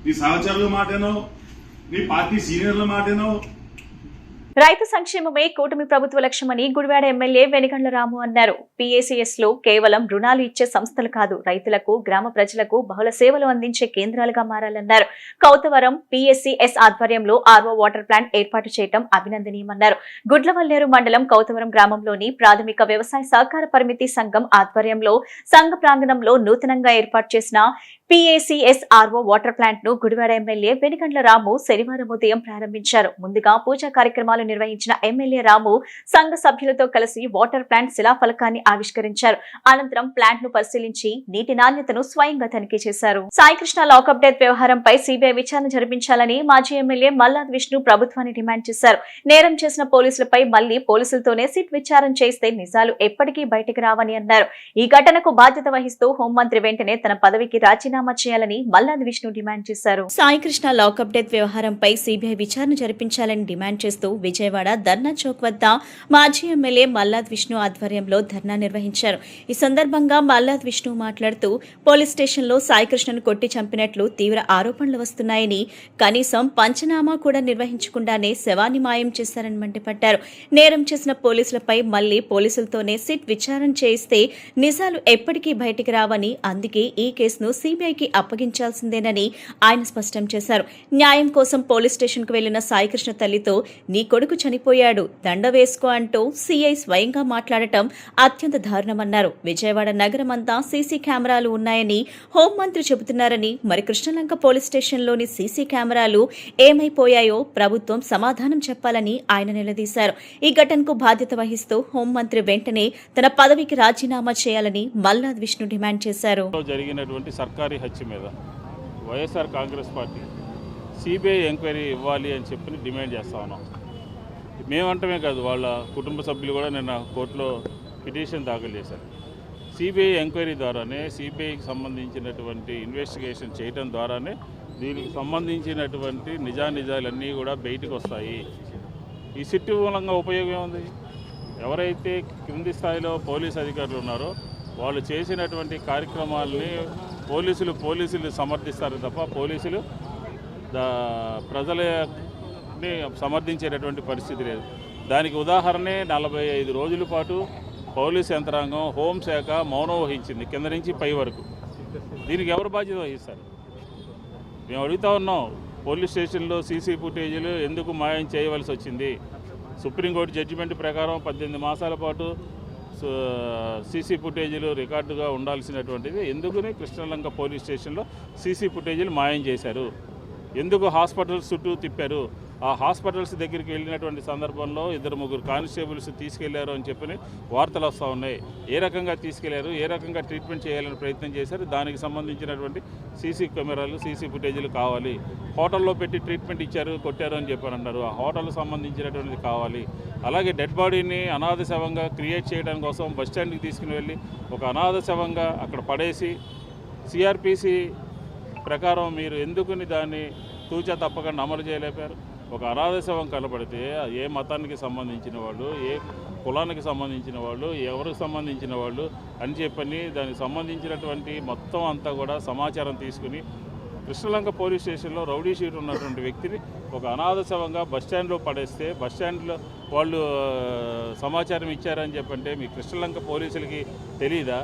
నీ సహచరుల మాటేనో, నీ పార్టీ సీనియర్ల మాటేనో. రైతు సంక్షేమమే కూటమి ప్రభుత్వ లక్ష్యమని గుడివాడ ఎమ్మెల్యే వెనిగండ్ల రాము అన్నారు. PACS లో కేవలం రుణాలు ఇచ్చే సంస్థలు కాదు, రైతులకు, గ్రామ ప్రజలకు బహుళ సేవలు అందించే కేంద్రాలుగా మారాలన్నారు. కౌతవరం PACS ఆధ్వర్యంలో RO వాటర్ ప్లాంట్ ఏర్పాటు చేయడం అభినందనీయమన్నారు. గుడ్లవల్లేరు మండలం కౌతవరం గ్రామంలోని ప్రాథమిక వ్యవసాయ సహకార పరిమితి సంఘం ఆధ్వర్యంలో సంఘ ప్రాంగణంలో నూతనంగా ఏర్పాటు చేసిన PACS RO వాటర్ ప్లాంట్ ను గుడివాడ ఎమ్మెల్యే వెనిగండ్ల రాము శనివారం ఉదయం ప్రారంభించారు. ముందుగా పూజా కార్యక్రమాలు నిర్వహించిన ఎమ్మెల్యే రాము సంఘ సభ్యులతో కలిసి వాటర్ ప్లాంట్ శిలాఫలకాన్ని ఆవిష్కరించారు. అనంతరం ప్లాంట్ ను పరిశీలించి నీటి నాణ్యతను స్వయంగా తనిఖీ చేశారు. సాయికృష్ణ లాకప్ డెత్ వ్యవహారంపై CBI విచారణ జరిపించాలని మాజీ ఎమ్మెల్యే మల్లాద్ విష్ణు ప్రభుత్వాన్ని డిమాండ్ చేశారు. నేరం చేసిన పోలీసులపై మళ్లీ పోలీసులతోనే సిట్ విచారణ చేస్తే నిజాలు ఎప్పటికీ బయటకు రావని అన్నారు. ఈ ఘటనకు బాధ్యత వహిస్తూ హోంమంత్రి వెంటనే తన పదవికి రాజీనామా చేయాలని మల్లాద్ విష్ణు డిమాండ్ చేశారు. సాయికృష్ణ లాకప్ డెత్ వ్యవహారంపై CBI విచారణ జరిపించాలని డిమాండ్ చేస్తూ విజయవాడ ధర్నా చౌక్ వద్ద మాజీ ఎమ్మెల్యే మల్లాద్ విష్ణు ఆధ్వర్యంలో ధర్నా నిర్వహించారు. ఈ సందర్భంగా మల్లాద్ విష్ణు మాట్లాడుతూ పోలీస్ స్టేషన్లో సాయికృష్ణను కొట్టి చంపినట్లు తీవ్ర ఆరోపణలు వస్తున్నాయని, కనీసం పంచనామా కూడా నిర్వహించకుండానే శవాన్ని మాయం చేశారని మండిపడ్డారు. నేరం చేసిన పోలీసులపై మళ్లీ పోలీసులతోనే సిట్ విచారణ చేయిస్తే నిజాలు ఎప్పటికీ బయటికి రావని, అందుకే ఈ కేసును CBIకి అప్పగించాల్సిందేనని ఆయన స్పష్టం చేశారు. న్యాయం కోసం పోలీస్ స్టేషన్ కు వెళ్లిన సాయికృష్ణ తల్లితో నీ కొడుకు చనిపోయాడు, దండ వేసుకో అంటూ CI స్వయంగా మాట్లాడటం అత్యంత దారుణమన్నారు. విజయవాడ నగరమంతా CC కెమెరాలు ఉన్నాయని హోంమంత్రి చెబుతున్నారని, మరి కృష్ణలంక పోలీస్ స్టేషన్లోని CC కెమెరాలు ఏమైపోయాయో ప్రభుత్వం సమాధానం చెప్పాలని ఆయన నిలదీశారు. ఈ ఘటనకు బాధ్యత వహిస్తూ హోంమంత్రి వెంటనే తన పదవికి రాజీనామా చేయాలని మల్లాద్ విష్ణు డిమాండ్ చేశారు. జరిగినటువంటి సర్కారీ హత్య మీద YSR Congress party CBI enquiry ఇవ్వాలి అని చెప్పి డిమాండ్ చేస్తా ఉన్నాం. మేమంటమే కాదు, వాళ్ళ కుటుంబ సభ్యులు కూడా నిన్న కోర్టులో పిటిషన్ దాఖలు చేశారు. CBI ఎంక్వైరీ ద్వారానే, CBIకి సంబంధించినటువంటి ఇన్వెస్టిగేషన్ చేయడం ద్వారానే దీనికి సంబంధించినటువంటి నిజానిజాలన్నీ కూడా బయటకు వస్తాయి. ఈ సిట్టు మూలంగా ఉపయోగం ఏముంది? ఎవరైతే కింది స్థాయిలో పోలీస్ అధికారులు ఉన్నారో వాళ్ళు చేసినటువంటి కార్యక్రమాలని పోలీసులు సమర్థిస్తారు తప్ప పోలీసులు ప్రజలని సమర్థించేటటువంటి పరిస్థితి లేదు. దానికి ఉదాహరణే 45 రోజుల పాటు పోలీస్ యంత్రాంగం, హోంశాఖ మౌనం వహించింది కింద నుంచి పై వరకు. దీనికి ఎవరు బాధ్యత వహిస్తారు? మేము అడుగుతా ఉన్నాం. పోలీస్ స్టేషన్లో CC ఫుటేజీలు ఎందుకు మాయం చేయవలసి వచ్చింది? సుప్రీంకోర్టు జడ్జిమెంట్ ప్రకారం 18 మాసాల పాటు సీసీ ఫుటేజీలు రికార్డుగా ఉండాల్సినటువంటిది ఎందుకని కృష్ణలంక పోలీస్ స్టేషన్లో సీసీ ఫుటేజీలు మాయం చేశారు, ఎందుకు హాస్పిటల్స్ చుట్టూ తిప్పారు, ఆ హాస్పిటల్స్ దగ్గరికి వెళ్ళినటువంటి సందర్భంలో 2-3 కానిస్టేబుల్స్ తీసుకెళ్లారు అని చెప్పి వార్తలు వస్తూ ఉన్నాయి. ఏ రకంగా తీసుకెళ్లారు, ఏ రకంగా ట్రీట్మెంట్ చేయాలని ప్రయత్నం చేశారు, దానికి సంబంధించినటువంటి సీసీ కెమెరాలు సీసీ ఫుటేజీలు కావాలి. హోటల్లో పెట్టి ట్రీట్మెంట్ ఇచ్చారు కొట్టారు అని చెప్పారంటారు, ఆ హోటల్కి సంబంధించినటువంటిది కావాలి. అలాగే డెడ్ బాడీని అనాథ శవంగా క్రియేట్ చేయడం కోసం బస్టాండ్కి తీసుకుని వెళ్ళి ఒక అనాథ శవంగా అక్కడ పడేసి సిఆర్పిసి ప్రకారం మీరు ఎందుకుని దాన్ని తూచా తప్పకుండా అమలు చేయలేపారు. ఒక అనాథ శవం కనబడితే ఏ మతానికి సంబంధించిన వాళ్ళు, ఏ కులానికి సంబంధించిన వాళ్ళు, ఎవరికి సంబంధించిన వాళ్ళు అని చెప్పని దానికి సంబంధించినటువంటి మొత్తం అంతా కూడా సమాచారం తీసుకుని కృష్ణలంక పోలీస్ స్టేషన్లో రౌడీ షీట్ ఉన్నటువంటి వ్యక్తిని ఒక అనాథ శవంగా బస్టాండ్లో పడేస్తే బస్టాండ్లో వాళ్ళు సమాచారం ఇచ్చారని చెప్పంటే మీ కృష్ణలంక పోలీసులకి తెలీదా?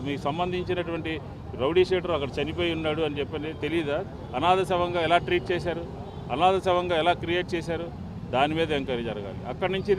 మీకు సంబంధించినటువంటి రౌడీ షీటర్ అక్కడ చనిపోయి ఉన్నాడు అని చెప్పని తెలీదా? అనాథ శవంగా ఎలా ట్రీట్ చేశారు, అనాథ శవంగా ఎలా క్రియేట్ చేశారు, దాని మీద ఎంక్వైరీ జరగాలి. అక్కడి నుంచి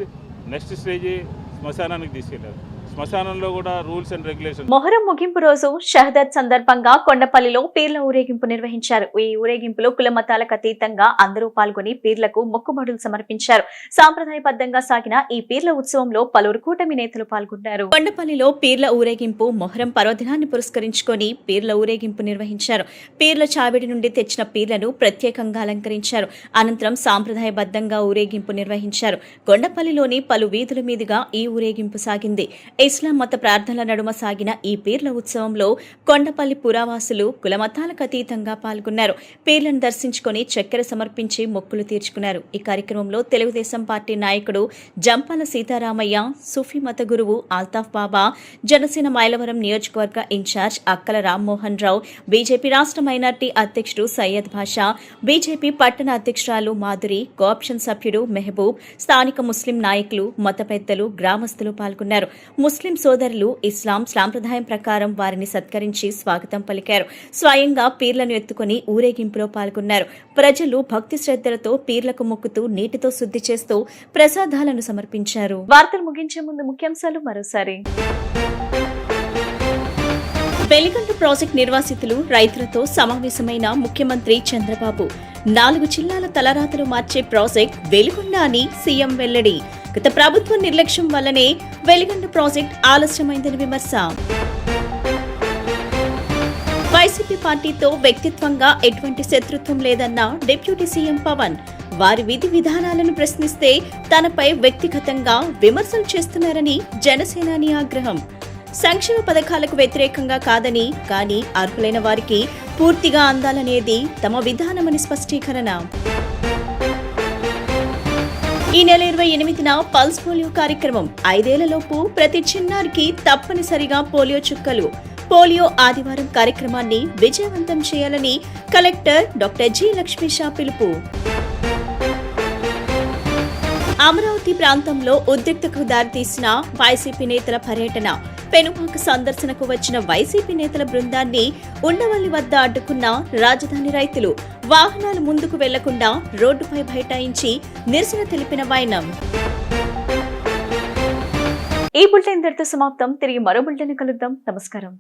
నెక్స్ట్ స్టేజ్ శ్మశానానికి తీసుకెళ్లారు. శ్మశానంలో కూడా రూల్స్ అండ్ రెగ్యులేషన్. మొహరం ముగింపు రోజు షహదత్ సందర్భంగా కొండపల్లిలో పీర్ల ఊరేగింపు నిర్వహించారు. ఈ ఊరేగింపులో కుల మతాలకు అతీతంగా అందరూ పాల్గొని పీర్లకు మొక్కుబడులు సమర్పించారు. సాంప్రదాయబద్ధంగా సాగిన ఈ పీర్ల ఉత్సవంలో పలువురు కూటమి నేతలు పాల్గొన్నారు. కొండపల్లిలో పీర్ల ఊరేగింపు మొహరం పర్వదినాన్ని పురస్కరించుకొని పీర్ల ఊరేగింపు నిర్వహించారు. పీర్ల చావిడి నుండి తెచ్చిన పీర్లను ప్రత్యేకంగా అలంకరించారు. అనంతరం సాంప్రదాయబద్ధంగా ఊరేగింపు నిర్వహించారు. కొండపల్లిలోని పలు వీధుల మీదుగా ఈ ఊరేగింపు సాగింది. ఇస్లాం మత ప్రార్థనల నడుమ సాగిన ఈ పీర్ల ఉత్సవంలో కొండపల్లి పురావాసులు కులమతాలకు అతీతంగా పాల్గొన్నారు. పీర్లను దర్శించుకుని చక్కెర సమర్పించి మొక్కులు తీర్చుకున్నారు. ఈ కార్యక్రమంలో తెలుగుదేశం పార్టీ నాయకుడు జంపాల సీతారామయ్య, సూఫీ మత గురువు ఆల్తాఫ్ బాబా, జనసేన మైలవరం నియోజకవర్గ ఇన్ఛార్జ్ అక్కల రామ్మోహన్ రావు, బీజేపీ రాష్ట్ర మైనార్టీ అధ్యక్షుడు సయ్యద్ భాషా, బీజేపీ పట్టణ అధ్యక్షురాలు మాధురి, కోఆప్షన్ సభ్యుడు మెహబూబ్, స్థానిక ముస్లిం నాయకులు, మత పెద్దలు, గ్రామస్తులు పాల్గొన్నారు. ముస్లిం సోదరులు ఇస్లాం సాంప్రదాయం ప్రకారం వారిని సత్కరించి స్వాగతం పలికారు. స్వయంగా పీర్లను ఎత్తుకుని ఊరేగింపులో పాల్గొన్నారు. ప్రజలు భక్తి శ్రద్ధలతో పీర్లకు మొక్కుతూ నీటితో శుద్ధి చేస్తూ ప్రసాదాలను సమర్పించారు. వార్తలు ముగించే ముందు ముఖ్యాంశాలు మరోసారి. వెలిగండ ప్రాజెక్టు నిర్వాసితులు, రైతులతో సమావేశమైన ముఖ్యమంత్రి చంద్రబాబు. 4 జిల్లాల తలరాతలు మార్చే ప్రాజెక్ట్ వెలిగొండ అని సీఎం వెల్లడి. గత ప్రభుత్వ నిర్లక్ష్యం వల్లనే వెలిగండ ప్రాజెక్ట్ ఆలస్యమైందని విమర్శ. వైసీపీ పార్టీతో వ్యక్తిత్వంగా ఎటువంటి శత్రుత్వం లేదన్న డిప్యూటీ సీఎం పవన్. వారి విధి విధానాలను ప్రశ్నిస్తే తనపై వ్యక్తిగతంగా విమర్శలు చేస్తున్నారని జనసేనాని ఆగ్రహం. సంక్షేమ పథకాలకు వ్యతిరేకంగా కాదని, కానీ అర్హులైన వారికి పూర్తిగా అందాలనేది తమ విధానమని స్పష్టీకరణ. ఈ నెల 28న పల్స్ పోలియో కార్యక్రమం. 5 ఏళ్లలోపు ప్రతి చిన్నారికి తప్పనిసరిగా పోలియో చుక్కలు. పోలియో ఆదివారం కార్యక్రమాన్ని విజయవంతం చేయాలని కలెక్టర్ డాక్టర్ జి లక్ష్మీషా పిలుపు. అమరావతి ప్రాంతంలో ఉద్రిక్తతకు దారితీసిన వైసీపీ నేతల పర్యటన. పెనుమాక సందర్శనకు వచ్చిన వైసీపీ నేతల బృందాన్ని ఉండవల్లి వద్ద అడ్డుకున్న రాజధాని రైతులు. వాహనాలు ముందుకు వెళ్లకుండా రోడ్డుపై బైఠాయించి నిరసన తెలిపిన వైనం. ఈ బులెటిన్ ఇంతటితో సమాప్తం. తిరిగి మరో బులెటిన్ కలుద్దాం. నమస్కారం.